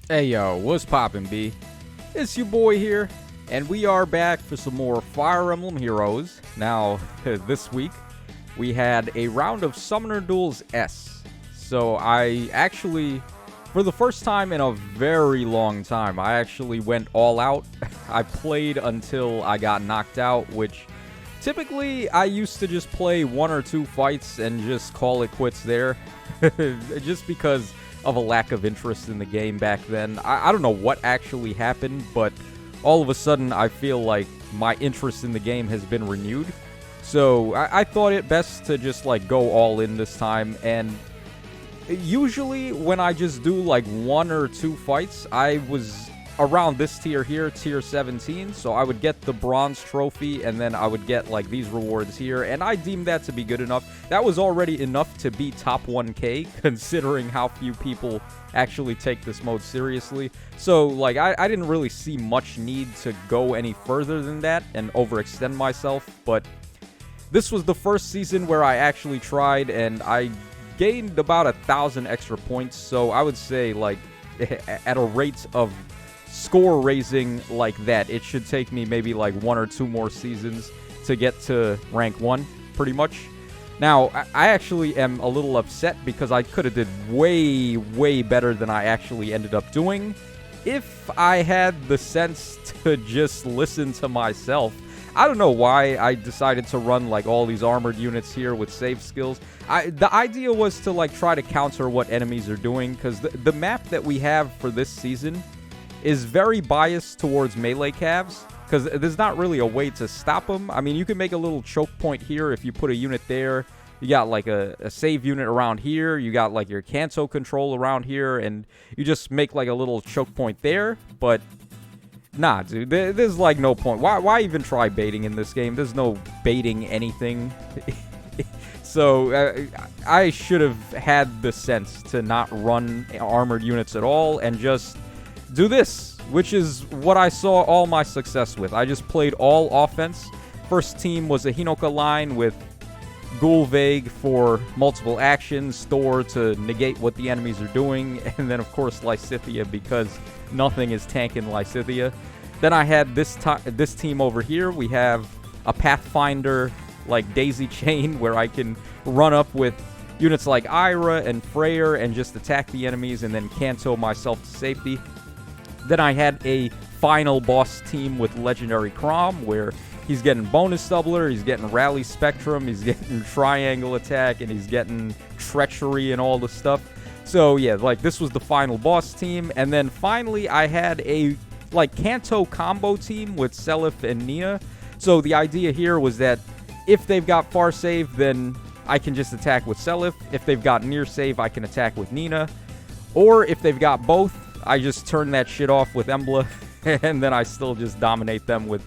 Hey yo, what's poppin', B? It's your boy here, and we are back for some more Fire Emblem Heroes. Now, this week, we had a round of Summoner Duels S. So I actually, for the first time in a very long time, I actually went all out. I played until I got knocked out, which typically I used to just play one or two fights and just call it quits there. Just because of a lack of interest in the game back then. I don't know what actually happened, but all of a sudden I feel like my interest in the game has been renewed. So I thought it best to just like go all in this time, and usually when I just do like one or two fights, I was around this tier here, tier 17, so I would get the bronze trophy, and then I would get like these rewards here, and I deemed that to be good enough. That was already enough to be top 1k, considering how few people actually take this mode seriously. So like I didn't really see much need to go any further than that and overextend myself, but this was the first season where I actually tried, and I gained about 1,000 extra points, so I would say like at a rate of score raising like that, it should take me maybe like one or two more seasons to get to rank 1, pretty much. Now, I actually am a little upset because I could have did way better than I actually ended up doing if I had the sense to just listen to myself. I don't know why I decided to run like all these armored units here with save skills. The idea was to like try to counter what enemies are doing, because the map that we have for this season is very biased towards melee calves, because there's not really a way to stop them. I mean, you can make a little choke point here if you put a unit there. You got like a save unit around here. You got like your Kanto control around here, and you just make like a little choke point there. But nah, dude, there's like no point. Why even try baiting in this game? There's no baiting anything. So I should have had the sense to not run armored units at all and just do this, which is what I saw all my success with. I just played all offense. First team was a Hinoka line with Gulveig for multiple actions, Thor to negate what the enemies are doing, and then of course Lysithea, because nothing is tanking Lysithea. Then I had this team over here. We have a Pathfinder like daisy chain where I can run up with units like Ira and Freyr and just attack the enemies and then Kanto myself to safety. Then I had a final boss team with Legendary Chrom, where he's getting bonus doubler, he's getting rally spectrum, he's getting triangle attack, and he's getting treachery and all the stuff. So yeah, like this was the final boss team. And then finally I had a like Kanto combo team with Seliph and Nia. So the idea here was that if they've got far save, then I can just attack with Seliph. If they've got near save, I can attack with Nina. Or if they've got both, I just turn that shit off with Emblem, and then I still just dominate them with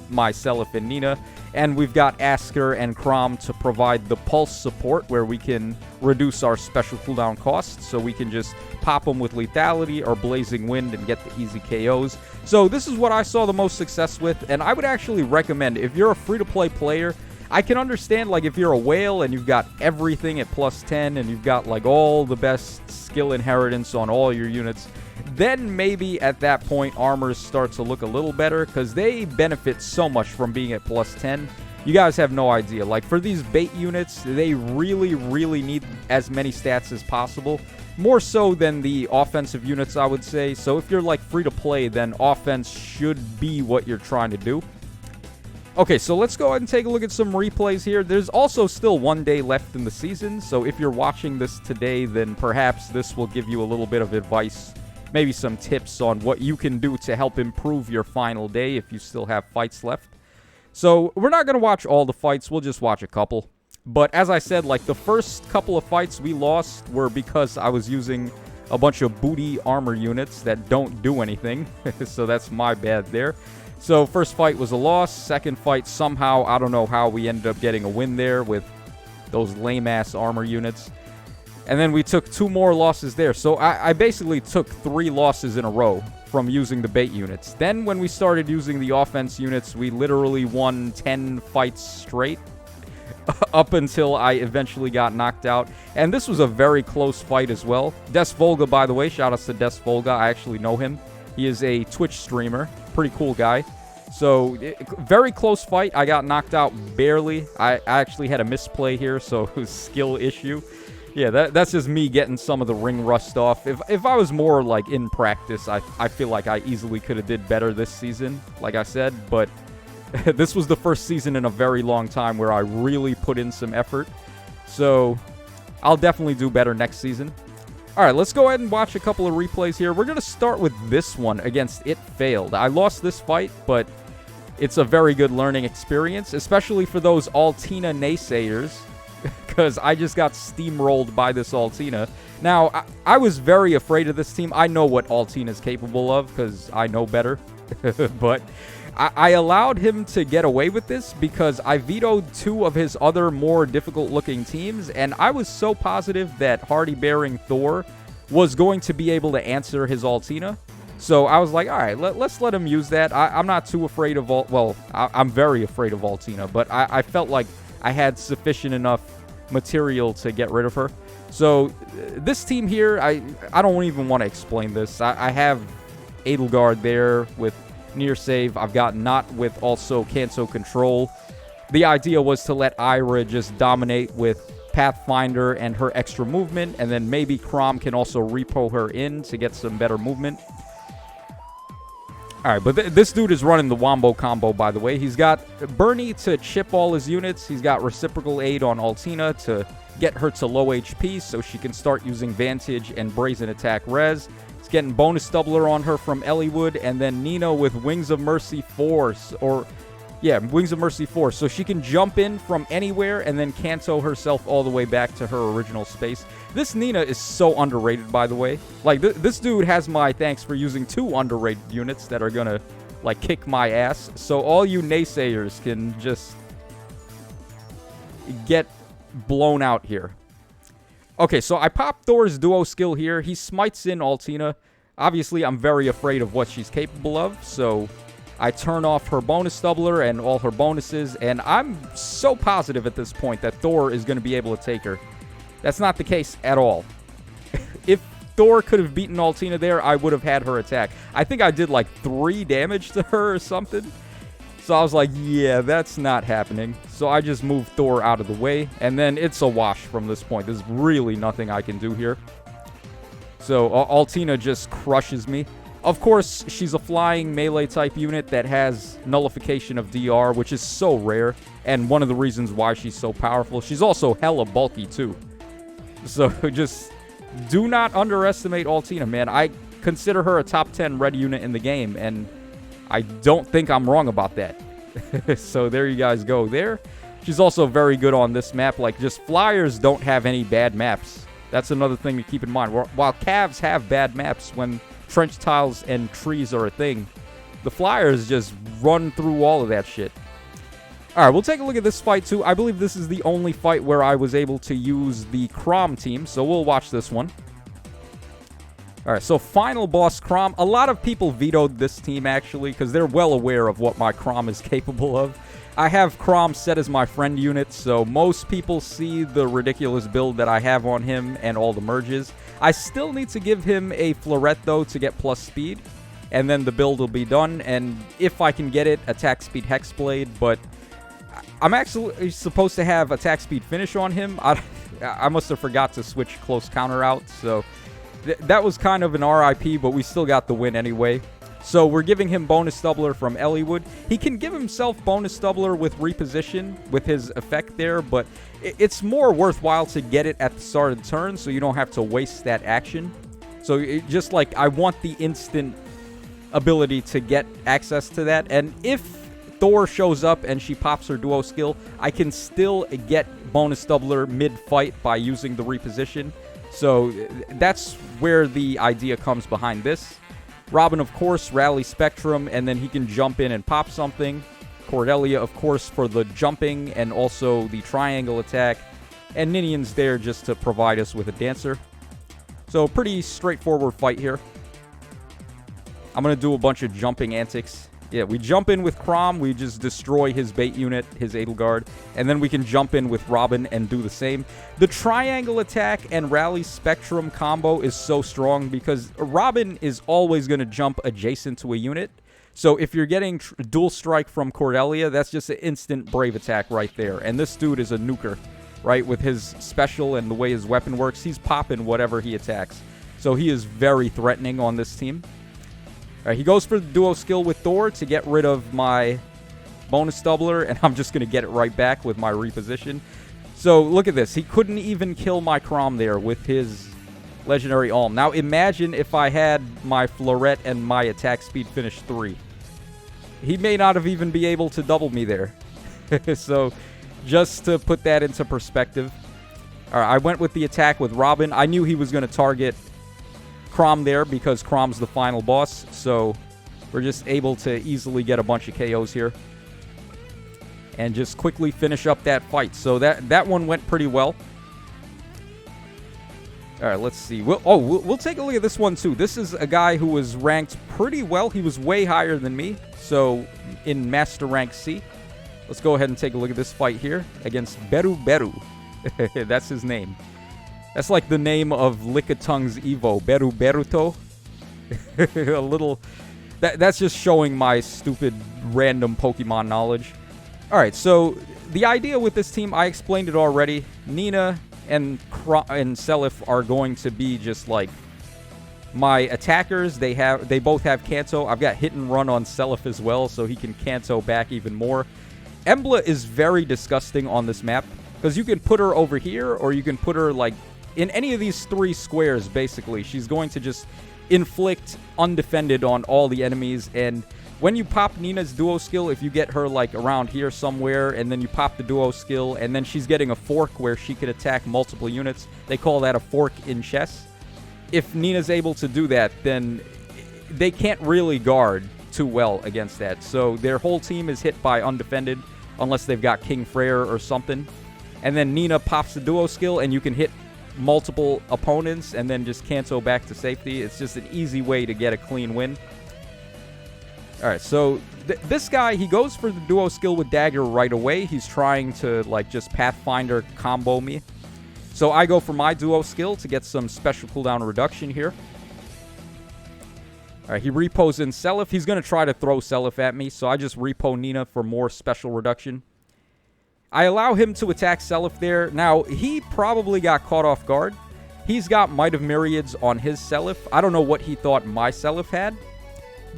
my Seliph and Nina. And we've got Asker and Chrom to provide the pulse support, where we can reduce our special cooldown costs, so we can just pop them with lethality or blazing wind and get the easy KOs. So this is what I saw the most success with, and I would actually recommend, if you're a free-to-play player, I can understand like if you're a whale and you've got everything at plus 10 and you've got like all the best skill inheritance on all your units, then maybe at that point armors start to look a little better, because they benefit so much from being at plus 10. You guys have no idea. Like for these bait units, they really need as many stats as possible, more so than the offensive units, I would say. So if you're like free to play, then offense should be what you're trying to do. Okay, so let's go ahead and take a look at some replays here. There's also still one day left in the season, so if you're watching this today, then perhaps this will give you a little bit of advice, maybe some tips on what you can do to help improve your final day if you still have fights left. So we're not going to watch all the fights, we'll just watch a couple. But as I said, like the first couple of fights we lost were because I was using a bunch of booty armor units that don't do anything, so that's my bad there. So first fight was a loss. Second fight, somehow, I don't know how we ended up getting a win there with those lame-ass armor units. And then we took 2 more losses there. So I basically took 3 losses in a row from using the bait units. Then when we started using the offense units, we literally won 10 fights straight. up until I eventually got knocked out. And this was a very close fight as well. Des Volga, by the way, shout outs to Des Volga. I actually know him. He is a Twitch streamer. Pretty cool guy. So, very close fight. I got knocked out barely. I actually had a misplay here, so it was a skill issue. Yeah, that's just me getting some of the ring rust off. If I was more, like, in practice, I feel like I easily could have did better this season, like I said. But this was the first season in a very long time where I really put in some effort. So, I'll definitely do better next season. All right, let's go ahead and watch a couple of replays here. We're going to start with this one against It Failed. I lost this fight, but it's a very good learning experience, especially for those Altina naysayers, because I just got steamrolled by this Altina. Now, I was very afraid of this team. I know what Altina is capable of, because I know better. But I allowed him to get away with this because I vetoed 2 of his other more difficult-looking teams, and I was so positive that Hardy-bearing Thor was going to be able to answer his Altina. So I was like, all right, let's let him use that. I'm not too afraid of I'm very afraid of Altina, but I felt like I had sufficient enough material to get rid of her. So this team here, I don't even want to explain this. I have Edelgard there with near save. I've got Not with also Kanto control. The idea was to let Ira just dominate with Pathfinder and her extra movement, and then maybe Chrom can also repo her in to get some better movement. All right, but this dude is running the Wombo combo, by the way. He's got Bernie to chip all his units. He's got Reciprocal Aid on Altina to get her to low HP so she can start using Vantage and Brazen Attack Res. He's getting bonus doubler on her from Elliewood, and then Nina with Wings of Mercy Force, Wings of Mercy Force, so she can jump in from anywhere and then Kanto herself all the way back to her original space. This Nina is so underrated, by the way. Like, this dude has my thanks for using 2 underrated units that are gonna, like, kick my ass. So all you naysayers can just get blown out here. Okay, so I popped Thor's duo skill here. He smites in Altina. Obviously, I'm very afraid of what she's capable of, so I turn off her bonus doubler and all her bonuses, and I'm so positive at this point that Thor is going to be able to take her. That's not the case at all. If Thor could have beaten Altina there, I would have had her attack. I think I did like 3 damage to her or something. So I was like, yeah, that's not happening. So I just moved Thor out of the way, and then it's a wash from this point. There's really nothing I can do here. So Altina just crushes me. Of course, she's a flying melee-type unit that has nullification of DR, which is so rare, and one of the reasons why she's so powerful. She's also hella bulky, too. So just do not underestimate Altina, man. I consider her a top 10 red unit in the game, and I don't think I'm wrong about that. So there you guys go there. She's also very good on this map. Like, just flyers don't have any bad maps. That's another thing to keep in mind. While Cavs have bad maps when trench tiles and trees are a thing, the flyers just run through all of that shit. Alright, we'll take a look at this fight too. I believe this is the only fight where I was able to use the Chrom team, so we'll watch this one. Alright, so final boss Chrom. A lot of people vetoed this team actually, because they're well aware of what my Chrom is capable of. I have Chrom set as my friend unit, so most people see the ridiculous build that I have on him and all the merges. I still need to give him a Floret, though, to get plus speed, and then the build will be done, and if I can get it, attack speed Hexblade, but I'm actually supposed to have attack speed finish on him. I must have forgot to switch close counter out, so that was kind of an RIP, but we still got the win anyway. So we're giving him bonus doubler from Elliewood. He can give himself bonus doubler with reposition with his effect there, but it's more worthwhile to get it at the start of the turn so you don't have to waste that action. So just like I want the instant ability to get access to that, and if Thor shows up and she pops her duo skill, I can still get bonus doubler mid-fight by using the reposition. So that's where the idea comes behind this. Robin, of course, Rally Spectrum, and then he can jump in and pop something. Cordelia, of course, for the jumping and also the triangle attack. And Ninian's there just to provide us with a dancer. So pretty straightforward fight here. I'm going to do a bunch of jumping antics Yeah, we jump in with Chrom, we just destroy his bait unit, his Edelgard, and then we can jump in with Robin and do the same. The triangle attack and rally spectrum combo is so strong because Robin is always going to jump adjacent to a unit. So if you're getting dual strike from Cordelia, that's just an instant brave attack right there. And this dude is a nuker, right? With his special and the way his weapon works, he's popping whatever he attacks. So he is very threatening on this team. All right, he goes for the duo skill with Thor to get rid of my bonus doubler, and I'm just going to get it right back with my reposition. So look at this. He couldn't even kill my Chrom there with his legendary Alm. Now imagine if I had my Floret and my attack speed finish 3. He may not have even be able to double me there. So just to put that into perspective. All right, I went with the attack with Robin. I knew he was going to target Chrom there because Chrom's the final boss, so we're just able to easily get a bunch of KOs here and just quickly finish up that fight. So that one went pretty well. All right, let's see. We'll take a look at this one too. This is a guy who was ranked pretty well. He was way higher than me, so in Master Rank C. Let's go ahead and take a look at this fight here against Beru Beru. That's his name. That's like the name of Lickitungue's Evo, Beru Beruto. A little... That's just showing my stupid random Pokemon knowledge. Alright, so the idea with this team, I explained it already. Nina and Seliph are going to be just like my attackers. They both have Kanto. I've got hit and run on Seliph as well, so he can Kanto back even more. Emblem is very disgusting on this map because you can put her over here or you can put her like in any of these 3 squares, basically. She's going to just inflict undefended on all the enemies. And when you pop Nina's duo skill, if you get her like around here somewhere, and then you pop the duo skill, and then she's getting a fork where she could attack multiple units. They call that a fork in chess. If Nina's able to do that, then they can't really guard too well against that. So their whole team is hit by undefended, unless they've got King Freyr or something. And then Nina pops the duo skill, and you can hit multiple opponents and then just Kanto back to safety. It's just an easy way to get a clean win. Alright, so this guy, he goes for the duo skill with Dagger right away. He's trying to like just Pathfinder combo me. So I go for my duo skill to get some special cooldown reduction here. Alright, he repos in Seliph. He's going to try to throw Seliph at me, so I just repo Nina for more special reduction. I allow him to attack Seliph there. Now, he probably got caught off guard. He's got Might of Myriads on his Seliph. I don't know what he thought my Seliph had,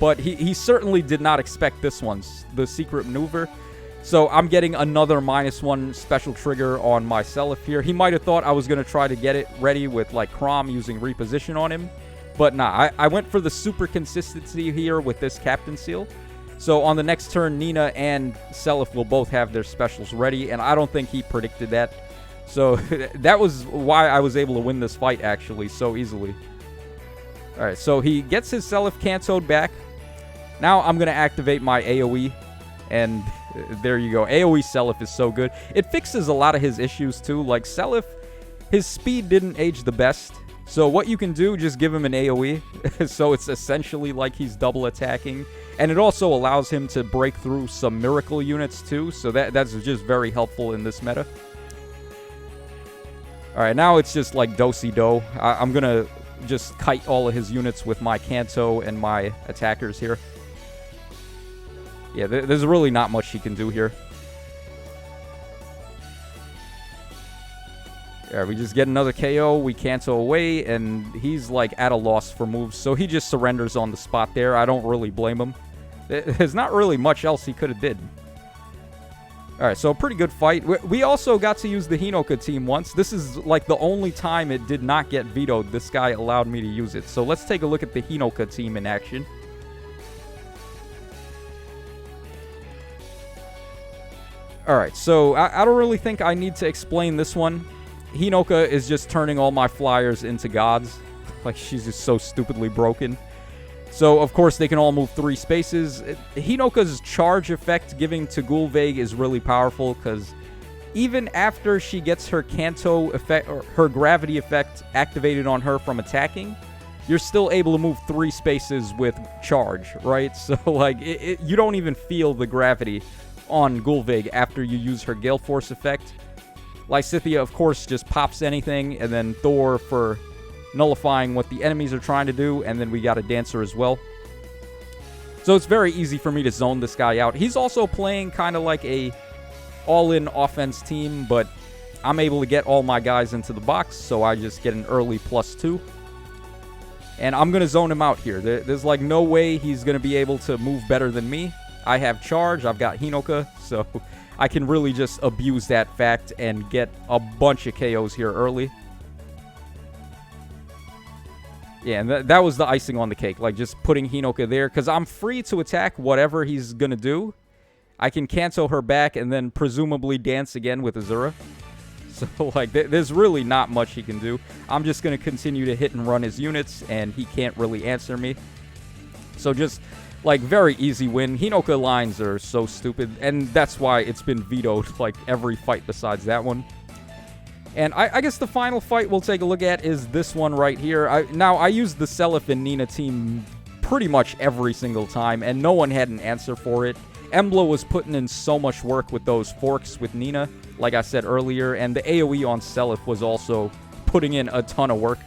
but he certainly did not expect this one's, the secret maneuver. So I'm getting another -1 special trigger on my Seliph here. He might have thought I was going to try to get it ready with like Chrom using reposition on him. But nah, I went for the super consistency here with this Captain Seal. So on the next turn, Nina and Seliph will both have their specials ready, and I don't think he predicted that. So that was why I was able to win this fight, actually, so easily. Alright, so he gets his Seliph Kantoed back. Now I'm going to activate my AoE, and there you go. AoE Seliph is so good. It fixes a lot of his issues, too. Like, Seliph, his speed didn't age the best. So what you can do, just give him an AoE. So it's essentially like he's double attacking. And it also allows him to break through some miracle units too. So that's just very helpful in this meta. Alright, now it's just like do-si-do. I'm going to just kite all of his units with my Kanto and my attackers here. Yeah, there's really not much he can do here. Yeah, we just get another KO, we Kanto away, and he's like at a loss for moves, so he just surrenders on the spot there. I don't really blame him. There's not really much else he could have did. Alright, so a pretty good fight. We also got to use the Hinoka team once. This is like the only time it did not get vetoed. This guy allowed me to use it. So let's take a look at the Hinoka team in action. Alright, so I don't really think I need to explain this one. Hinoka is just turning all my flyers into gods. Like, she's just so stupidly broken. So, of course, they can all move 3 spaces. Hinoka's charge effect giving to Gulveig is really powerful, because even after she gets her Kanto effect, or her gravity effect activated on her from attacking, you're still able to move 3 spaces with charge, right? So, like, you don't even feel the gravity on Gulvig after you use her Gale Force effect. Lysithea, of course, just pops anything, and then Thor for nullifying what the enemies are trying to do, and then we got a Dancer as well. So it's very easy for me to zone this guy out. He's also playing kind of like a all-in offense team, but I'm able to get all my guys into the box, so I just get an early +2. And I'm going to zone him out here. There's like no way he's going to be able to move better than me. I have charge, I've got Hinoka, so I can really just abuse that fact and get a bunch of KOs here early. Yeah, and that was the icing on the cake, like just putting Hinoka there, because I'm free to attack whatever he's going to do. I can cancel her back and then presumably dance again with Azura. So, like, there's really not much he can do. I'm just going to continue to hit and run his units, and he can't really answer me. So just, like, very easy win. Hinoka lines are so stupid, and that's why it's been vetoed, like, every fight besides that one. And I guess the final fight we'll take a look at is this one right here. Now, I used the Seliph and Nina team pretty much every single time, and no one had an answer for it. Emblem was putting in so much work with those forks with Nina, like I said earlier, and the AoE on Seliph was also putting in a ton of work.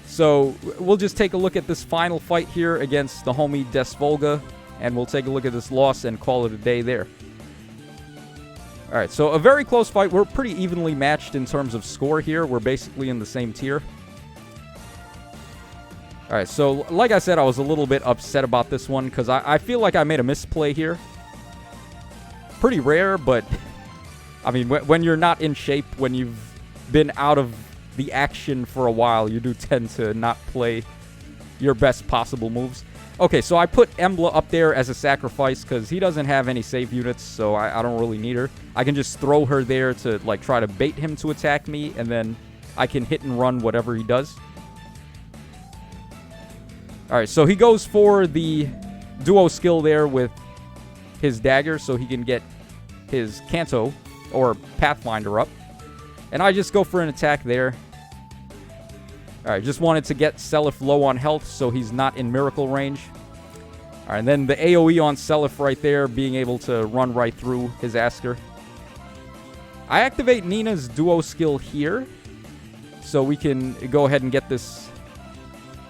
So we'll just take a look at this final fight here against the homie Desvolga, and we'll take a look at this loss and call it a day there. Alright, so a very close fight. We're pretty evenly matched in terms of score here. We're basically in the same tier. Alright, so like I said, I was a little bit upset about this one because I feel like I made a misplay here. Pretty rare, but I mean, when you're not in shape, when you've been out of the action for a while, you do tend to not play your best possible moves. Okay, so I put Emblem up there as a sacrifice because he doesn't have any save units, so I don't really need her. I can just throw her there to, like, try to bait him to attack me, and then I can hit and run whatever he does. Alright, so he goes for the duo skill there with his dagger so he can get his Kanto or Pathfinder up. And I just go for an attack there. Alright, just wanted to get Seliph low on health so he's not in miracle range. Alright, and then the AoE on Seliph right there, being able to run right through his Asker. I activate Nina's duo skill here, so we can go ahead and get this,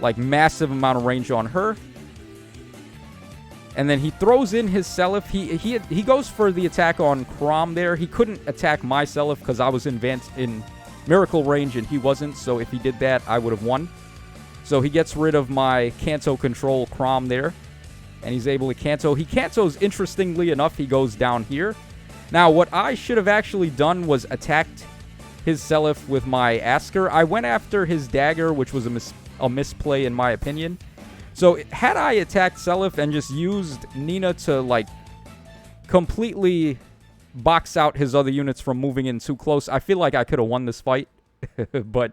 like, massive amount of range on her. And then he throws in his Seliph. He goes for the attack on Chrom there. He couldn't attack my Seliph because I was in miracle range and he wasn't, so if he did that, I would have won. So he gets rid of my Kanto control Chrom there, and he's able to Kanto. He Kantos, interestingly enough, he goes down here. Now, what I should have actually done was attacked his Seliph with my Asker. I went after his dagger, which was a misplay in my opinion. So had I attacked Seliph and just used Nina to, like, completely box out his other units from moving in too close, I feel like I could have won this fight. But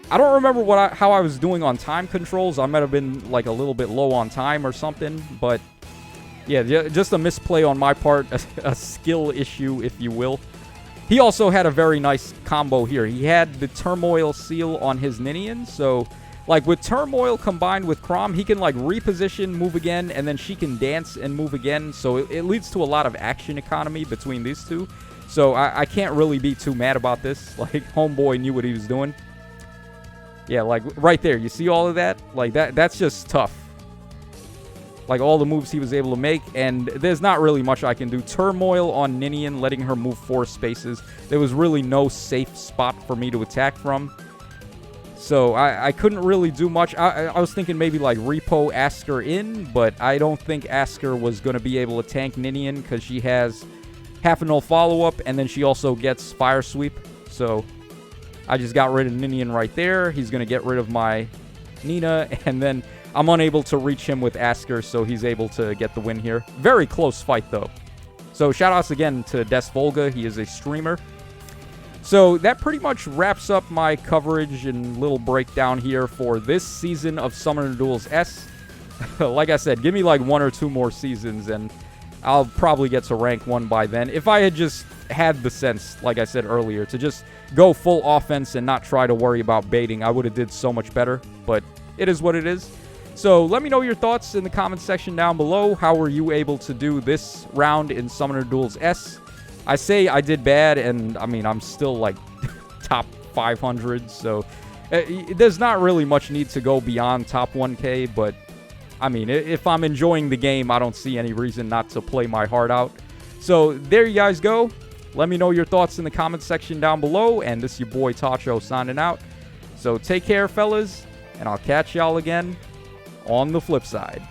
I don't remember how I was doing on time controls. I might have been, like, a little bit low on time or something. But yeah, just a misplay on my part, a skill issue, if you will. He also had a very nice combo here. He had the Turmoil Seal on his Ninian, so, like, with Turmoil combined with Chrom, he can, like, reposition, move again, and then she can dance and move again. So it leads to a lot of action economy between these two. So I can't really be too mad about this. Like, homeboy knew what he was doing. Yeah, like, right there. You see all of that? Like, that's just tough. Like, all the moves he was able to make, and there's not really much I can do. Turmoil on Ninian, letting her move 4 spaces. There was really no safe spot for me to attack from. So I couldn't really do much. I was thinking maybe, like, repo Asker in, but I don't think Asker was going to be able to tank Ninian because she has half a null follow-up, and then she also gets Fire Sweep. So I just got rid of Ninian right there. He's going to get rid of my Nina, and then I'm unable to reach him with Asker, so he's able to get the win here. Very close fight, though. So shoutouts again to Desvolga. He is a streamer. So that pretty much wraps up my coverage and little breakdown here for this season of Summoner Duels S. Like I said, give me like 1 or 2 more seasons, and I'll probably get to rank 1 by then. If I had just had the sense, like I said earlier, to just go full offense and not try to worry about baiting, I would have did so much better. But it is what it is. So let me know your thoughts in the comment section down below. How were you able to do this round in Summoner Duels S? I say I did bad, and I mean, I'm still like top 500, so there's not really much need to go beyond top 1K, but I mean, if I'm enjoying the game, I don't see any reason not to play my heart out. So there you guys go. Let me know your thoughts in the comment section down below, and this is your boy Tacho signing out. So take care, fellas, and I'll catch y'all again on the flip side.